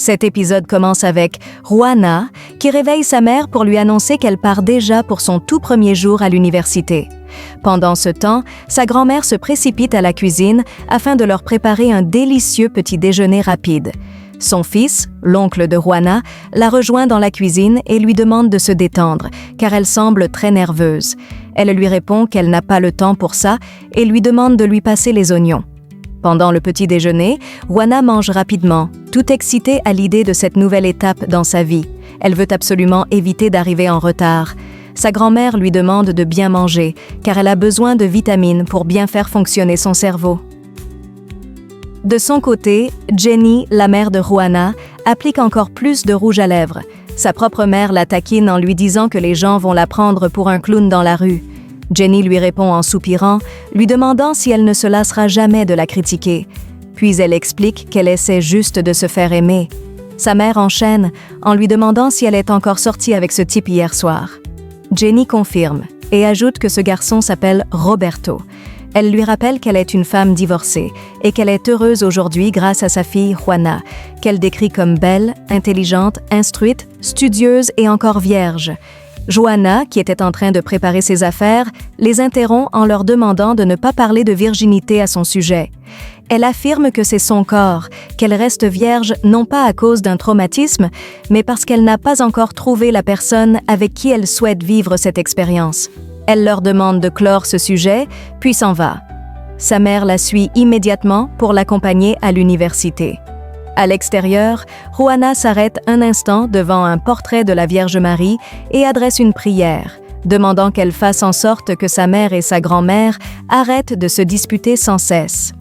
Cet épisode commence avec Juana, qui réveille sa mère pour lui annoncer qu'elle part déjà pour son tout premier jour à l'université. Pendant ce temps, sa grand-mère se précipite à la cuisine afin de leur préparer un délicieux petit déjeuner rapide. Son fils, l'oncle de Juana, la rejoint dans la cuisine et lui demande de se détendre, car elle semble très nerveuse. Elle lui répond qu'elle n'a pas le temps pour ça et lui demande de lui passer les oignons. Pendant le petit déjeuner, Juana mange rapidement, tout excitée à l'idée de cette nouvelle étape dans sa vie. Elle veut absolument éviter d'arriver en retard. Sa grand-mère lui demande de bien manger, car elle a besoin de vitamines pour bien faire fonctionner son cerveau. De son côté, Jenny, la mère de Juana, applique encore plus de rouge à lèvres. Sa propre mère la taquine en lui disant que les gens vont la prendre pour un clown dans la rue. Jenny lui répond en soupirant, lui demandant si elle ne se lassera jamais de la critiquer. Puis elle explique qu'elle essaie juste de se faire aimer. Sa mère enchaîne en lui demandant si elle est encore sortie avec ce type hier soir. Jenny confirme et ajoute que ce garçon s'appelle Roberto. Elle lui rappelle qu'elle est une femme divorcée et qu'elle est heureuse aujourd'hui grâce à sa fille Juana, qu'elle décrit comme belle, intelligente, instruite, studieuse et encore vierge. Juana, qui était en train de préparer ses affaires, les interrompt en leur demandant de ne pas parler de virginité à son sujet. Elle affirme que c'est son corps, qu'elle reste vierge non pas à cause d'un traumatisme, mais parce qu'elle n'a pas encore trouvé la personne avec qui elle souhaite vivre cette expérience. Elle leur demande de clore ce sujet, puis s'en va. Sa mère la suit immédiatement pour l'accompagner à l'université. À l'extérieur, Juana s'arrête un instant devant un portrait de la Vierge Marie et adresse une prière, demandant qu'elle fasse en sorte que sa mère et sa grand-mère arrêtent de se disputer sans cesse.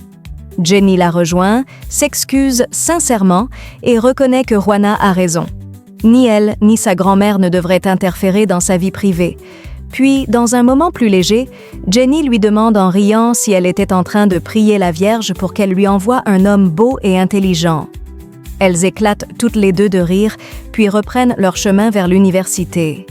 Jenny la rejoint, s'excuse sincèrement et reconnaît que Juana a raison. Ni elle ni sa grand-mère ne devraient interférer dans sa vie privée. Puis, dans un moment plus léger, Jenny lui demande en riant si elle était en train de prier la Vierge pour qu'elle lui envoie un homme beau et intelligent. Elles éclatent toutes les deux de rire, puis reprennent leur chemin vers l'université.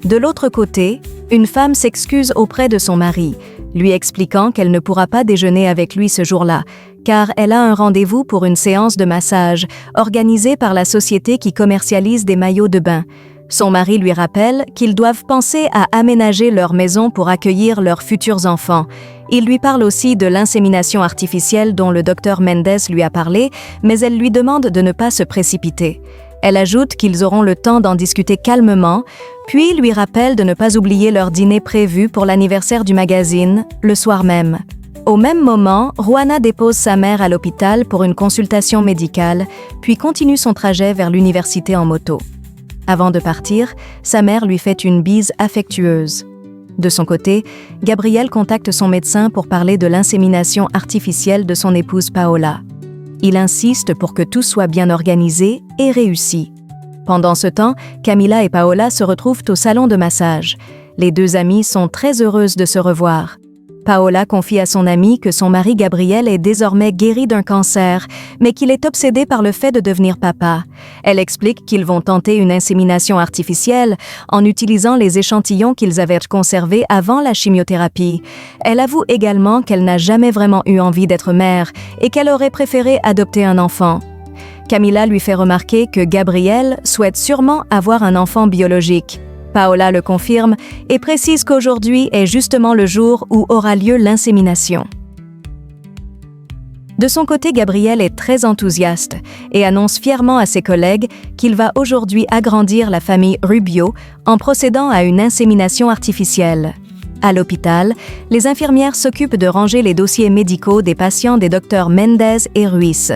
De l'autre côté, une femme s'excuse auprès de son mari, lui expliquant qu'elle ne pourra pas déjeuner avec lui ce jour-là, car elle a un rendez-vous pour une séance de massage organisée par la société qui commercialise des maillots de bain. Son mari lui rappelle qu'ils doivent penser à aménager leur maison pour accueillir leurs futurs enfants. Il lui parle aussi de l'insémination artificielle dont le docteur Mendez lui a parlé, mais elle lui demande de ne pas se précipiter. Elle ajoute qu'ils auront le temps d'en discuter calmement, puis lui rappelle de ne pas oublier leur dîner prévu pour l'anniversaire du magazine, le soir même. Au même moment, Juana dépose sa mère à l'hôpital pour une consultation médicale, puis continue son trajet vers l'université en moto. Avant de partir, sa mère lui fait une bise affectueuse. De son côté, Gabriel contacte son médecin pour parler de l'insémination artificielle de son épouse Paola. Il insiste pour que tout soit bien organisé et réussi. Pendant ce temps, Camila et Paola se retrouvent au salon de massage. Les deux amies sont très heureuses de se revoir. Paola confie à son amie que son mari Gabriel est désormais guéri d'un cancer, mais qu'il est obsédé par le fait de devenir papa. Elle explique qu'ils vont tenter une insémination artificielle en utilisant les échantillons qu'ils avaient conservés avant la chimiothérapie. Elle avoue également qu'elle n'a jamais vraiment eu envie d'être mère et qu'elle aurait préféré adopter un enfant. Camila lui fait remarquer que Gabriel souhaite sûrement avoir un enfant biologique. Paola le confirme et précise qu'aujourd'hui est justement le jour où aura lieu l'insémination. De son côté, Gabriel est très enthousiaste et annonce fièrement à ses collègues qu'il va aujourd'hui agrandir la famille Rubio en procédant à une insémination artificielle. À l'hôpital, les infirmières s'occupent de ranger les dossiers médicaux des patients des docteurs Mendez et Ruiz.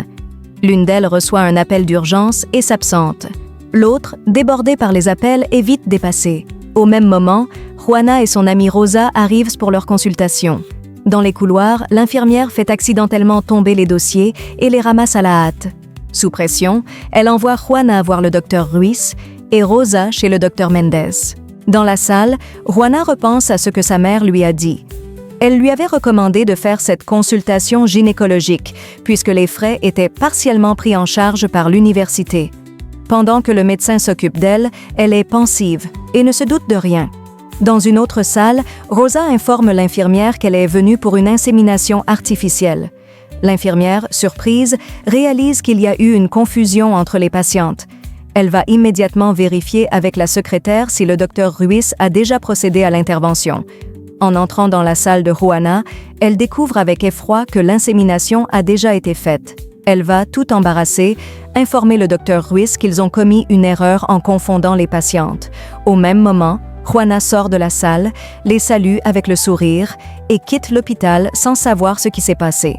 L'une d'elles reçoit un appel d'urgence et s'absente. L'autre, débordée par les appels, est vite dépassée. Au même moment, Juana et son amie Rosa arrivent pour leur consultation. Dans les couloirs, l'infirmière fait accidentellement tomber les dossiers et les ramasse à la hâte. Sous pression, elle envoie Juana voir le docteur Ruiz et Rosa chez le docteur Mendez. Dans la salle, Juana repense à ce que sa mère lui a dit. Elle lui avait recommandé de faire cette consultation gynécologique, puisque les frais étaient partiellement pris en charge par l'université. Pendant que le médecin s'occupe d'elle, elle est pensive et ne se doute de rien. Dans une autre salle, Rosa informe l'infirmière qu'elle est venue pour une insémination artificielle. L'infirmière, surprise, réalise qu'il y a eu une confusion entre les patientes. Elle va immédiatement vérifier avec la secrétaire si le docteur Ruiz a déjà procédé à l'intervention. En entrant dans la salle de Juana, elle découvre avec effroi que l'insémination a déjà été faite. Elle va, tout embarrassée, informer le docteur Ruiz qu'ils ont commis une erreur en confondant les patientes. Au même moment, Juana sort de la salle, les salue avec le sourire et quitte l'hôpital sans savoir ce qui s'est passé.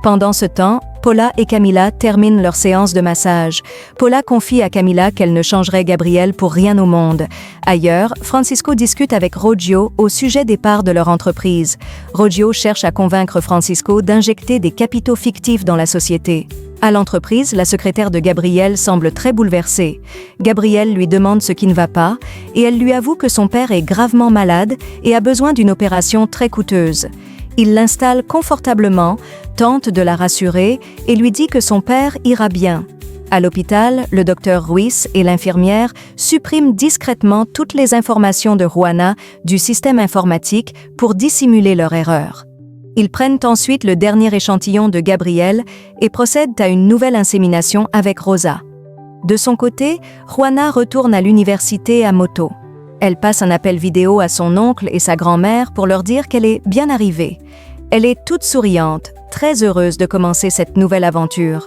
Pendant ce temps, Paula et Camila terminent leur séance de massage. Paula confie à Camila qu'elle ne changerait Gabriel pour rien au monde. Ailleurs, Francisco discute avec Roggio au sujet des parts de leur entreprise. Roggio cherche à convaincre Francisco d'injecter des capitaux fictifs dans la société. À l'entreprise, la secrétaire de Gabriel semble très bouleversée. Gabriel lui demande ce qui ne va pas et elle lui avoue que son père est gravement malade et a besoin d'une opération très coûteuse. Il l'installe confortablement, tente de la rassurer et lui dit que son père ira bien. À l'hôpital, le docteur Ruiz et l'infirmière suppriment discrètement toutes les informations de Juana du système informatique pour dissimuler leur erreur. Ils prennent ensuite le dernier échantillon de Gabriel et procèdent à une nouvelle insémination avec Rosa. De son côté, Juana retourne à l'université à moto. Elle passe un appel vidéo à son oncle et sa grand-mère pour leur dire qu'elle est bien arrivée. Elle est toute souriante, très heureuse de commencer cette nouvelle aventure.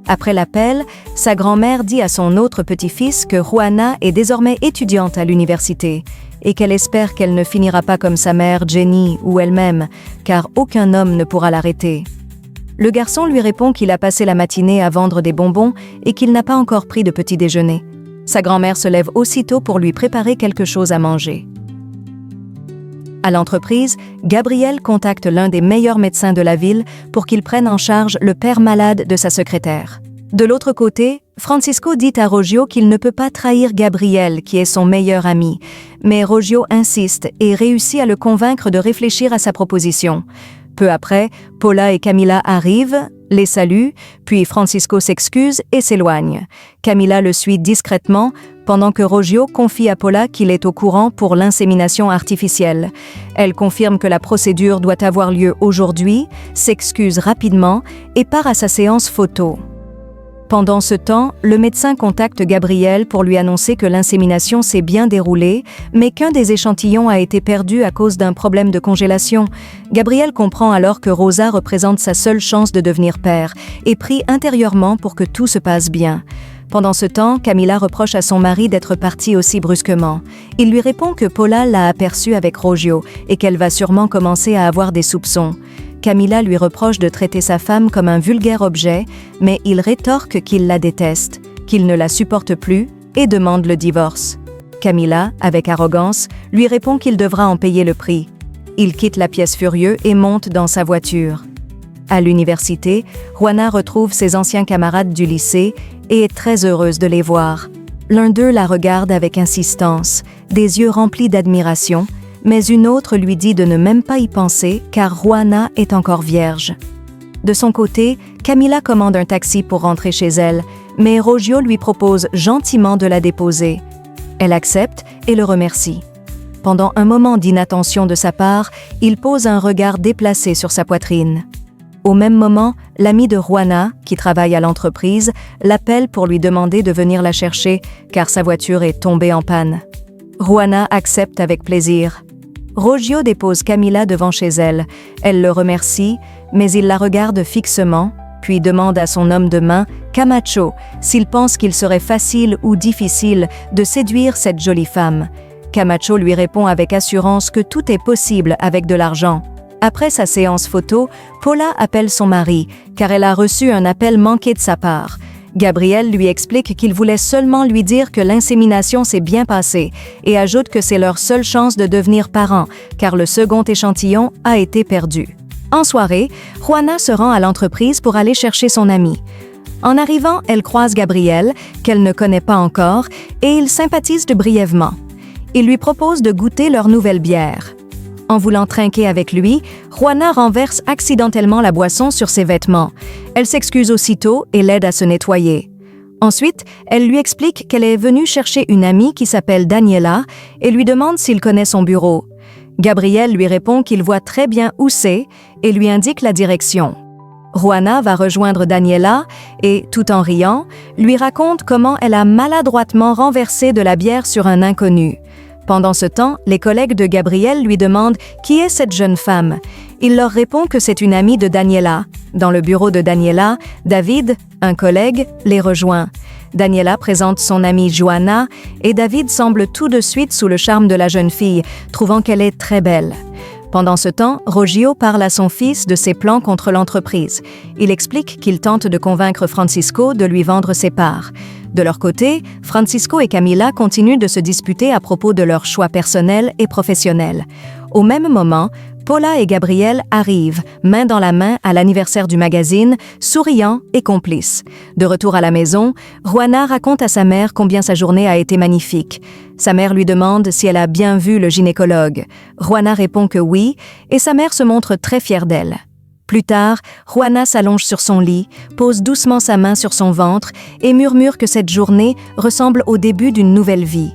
Après l'appel, sa grand-mère dit à son autre petit-fils que Juana est désormais étudiante à l'université et qu'elle espère qu'elle ne finira pas comme sa mère Jenny ou elle-même, car aucun homme ne pourra l'arrêter. Le garçon lui répond qu'il a passé la matinée à vendre des bonbons et qu'il n'a pas encore pris de petit déjeuner. Sa grand-mère se lève aussitôt pour lui préparer quelque chose à manger. À l'entreprise, Gabriel contacte l'un des meilleurs médecins de la ville pour qu'il prenne en charge le père malade de sa secrétaire. De l'autre côté, Francisco dit à Roggio qu'il ne peut pas trahir Gabriel, qui est son meilleur ami. Mais Roggio insiste et réussit à le convaincre de réfléchir à sa proposition. Peu après, Paula et Camila arrivent, les saluent, puis Francisco s'excuse et s'éloigne. Camila le suit discrètement, pendant que Roggio confie à Paula qu'il est au courant pour l'insémination artificielle. Elle confirme que la procédure doit avoir lieu aujourd'hui, s'excuse rapidement et part à sa séance photo. Pendant ce temps, le médecin contacte Gabriel pour lui annoncer que l'insémination s'est bien déroulée, mais qu'un des échantillons a été perdu à cause d'un problème de congélation. Gabriel comprend alors que Rosa représente sa seule chance de devenir père et prie intérieurement pour que tout se passe bien. Pendant ce temps, Camila reproche à son mari d'être parti aussi brusquement. Il lui répond que Paula l'a aperçu avec Roggio et qu'elle va sûrement commencer à avoir des soupçons. Camila lui reproche de traiter sa femme comme un vulgaire objet, mais il rétorque qu'il la déteste, qu'il ne la supporte plus et demande le divorce. Camila, avec arrogance, lui répond qu'il devra en payer le prix. Il quitte la pièce furieux et monte dans sa voiture. À l'université, Juana retrouve ses anciens camarades du lycée et est très heureuse de les voir. L'un d'eux la regarde avec insistance, des yeux remplis d'admiration, mais une autre lui dit de ne même pas y penser car Juana est encore vierge. De son côté, Camila commande un taxi pour rentrer chez elle, mais Roggio lui propose gentiment de la déposer. Elle accepte et le remercie. Pendant un moment d'inattention de sa part, il pose un regard déplacé sur sa poitrine. Au même moment, l'ami de Juana, qui travaille à l'entreprise, l'appelle pour lui demander de venir la chercher car sa voiture est tombée en panne. Juana accepte avec plaisir. Roggio dépose Camila devant chez elle. Elle le remercie, mais il la regarde fixement, puis demande à son homme de main, Camacho, s'il pense qu'il serait facile ou difficile de séduire cette jolie femme. Camacho lui répond avec assurance que tout est possible avec de l'argent. Après sa séance photo, Paula appelle son mari, car elle a reçu un appel manqué de sa part. Gabriel lui explique qu'il voulait seulement lui dire que l'insémination s'est bien passée et ajoute que c'est leur seule chance de devenir parents, car le second échantillon a été perdu. En soirée, Juana se rend à l'entreprise pour aller chercher son ami. En arrivant, elle croise Gabriel, qu'elle ne connaît pas encore, et ils sympathisent brièvement. Il lui propose de goûter leur nouvelle bière. En voulant trinquer avec lui, Juana renverse accidentellement la boisson sur ses vêtements. Elle s'excuse aussitôt et l'aide à se nettoyer. Ensuite, elle lui explique qu'elle est venue chercher une amie qui s'appelle Daniela et lui demande s'il connaît son bureau. Gabriel lui répond qu'il voit très bien où c'est et lui indique la direction. Juana va rejoindre Daniela et, tout en riant, lui raconte comment elle a maladroitement renversé de la bière sur un inconnu. Pendant ce temps, les collègues de Gabriel lui demandent qui est cette jeune femme. Il leur répond que c'est une amie de Daniela. Dans le bureau de Daniela, David, un collègue, les rejoint. Daniela présente son amie Juana et David semble tout de suite sous le charme de la jeune fille, trouvant qu'elle est très belle. Pendant ce temps, Roggio parle à son fils de ses plans contre l'entreprise. Il explique qu'il tente de convaincre Francisco de lui vendre ses parts. De leur côté, Francisco et Camila continuent de se disputer à propos de leurs choix personnels et professionnels. Au même moment, Paula et Gabriel arrivent, main dans la main, à l'anniversaire du magazine, souriants et complices. De retour à la maison, Juana raconte à sa mère combien sa journée a été magnifique. Sa mère lui demande si elle a bien vu le gynécologue. Juana répond que oui, et sa mère se montre très fière d'elle. Plus tard, Juana s'allonge sur son lit, pose doucement sa main sur son ventre et murmure que cette journée ressemble au début d'une nouvelle vie.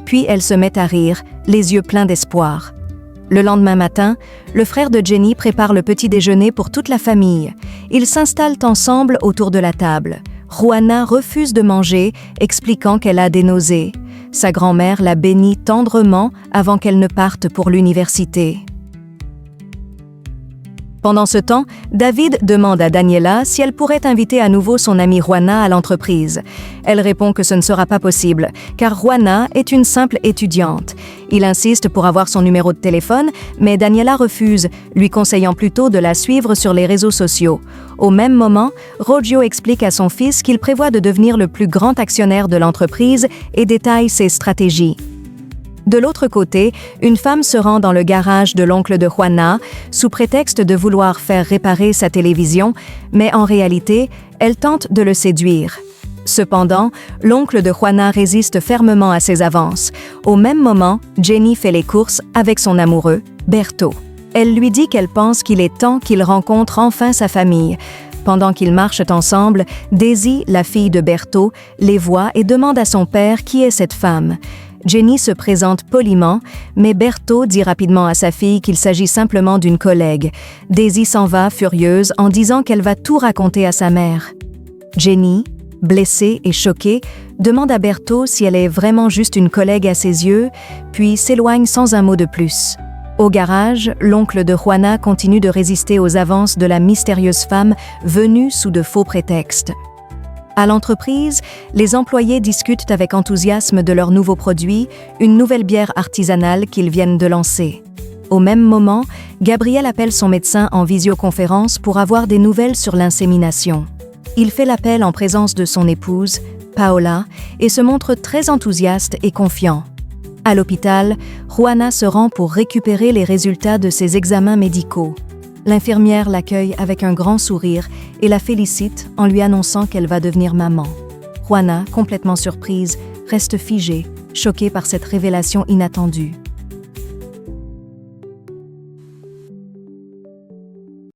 Puis elle se met à rire, les yeux pleins d'espoir. Le lendemain matin, le frère de Jenny prépare le petit déjeuner pour toute la famille. Ils s'installent ensemble autour de la table. Juana refuse de manger, expliquant qu'elle a des nausées. Sa grand-mère la bénit tendrement avant qu'elle ne parte pour l'université. Pendant ce temps, David demande à Daniela si elle pourrait inviter à nouveau son amie Juana à l'entreprise. Elle répond que ce ne sera pas possible, car Juana est une simple étudiante. Il insiste pour avoir son numéro de téléphone, mais Daniela refuse, lui conseillant plutôt de la suivre sur les réseaux sociaux. Au même moment, Roggio explique à son fils qu'il prévoit de devenir le plus grand actionnaire de l'entreprise et détaille ses stratégies. De l'autre côté, une femme se rend dans le garage de l'oncle de Juana sous prétexte de vouloir faire réparer sa télévision, mais en réalité, elle tente de le séduire. Cependant, l'oncle de Juana résiste fermement à ses avances. Au même moment, Jenny fait les courses avec son amoureux, Berto. Elle lui dit qu'elle pense qu'il est temps qu'il rencontre enfin sa famille. Pendant qu'ils marchent ensemble, Daisy, la fille de Berto, les voit et demande à son père qui est cette femme. Jenny se présente poliment, mais Berto dit rapidement à sa fille qu'il s'agit simplement d'une collègue. Daisy s'en va, furieuse, en disant qu'elle va tout raconter à sa mère. Jenny, blessée et choquée, demande à Berto si elle est vraiment juste une collègue à ses yeux, puis s'éloigne sans un mot de plus. Au garage, l'oncle de Juana continue de résister aux avances de la mystérieuse femme venue sous de faux prétextes. À l'entreprise, les employés discutent avec enthousiasme de leur nouveau produit, une nouvelle bière artisanale qu'ils viennent de lancer. Au même moment, Gabriel appelle son médecin en visioconférence pour avoir des nouvelles sur l'insémination. Il fait l'appel en présence de son épouse, Paola, et se montre très enthousiaste et confiant. À l'hôpital, Juana se rend pour récupérer les résultats de ses examens médicaux. L'infirmière l'accueille avec un grand sourire et la félicite en lui annonçant qu'elle va devenir maman. Juana, complètement surprise, reste figée, choquée par cette révélation inattendue.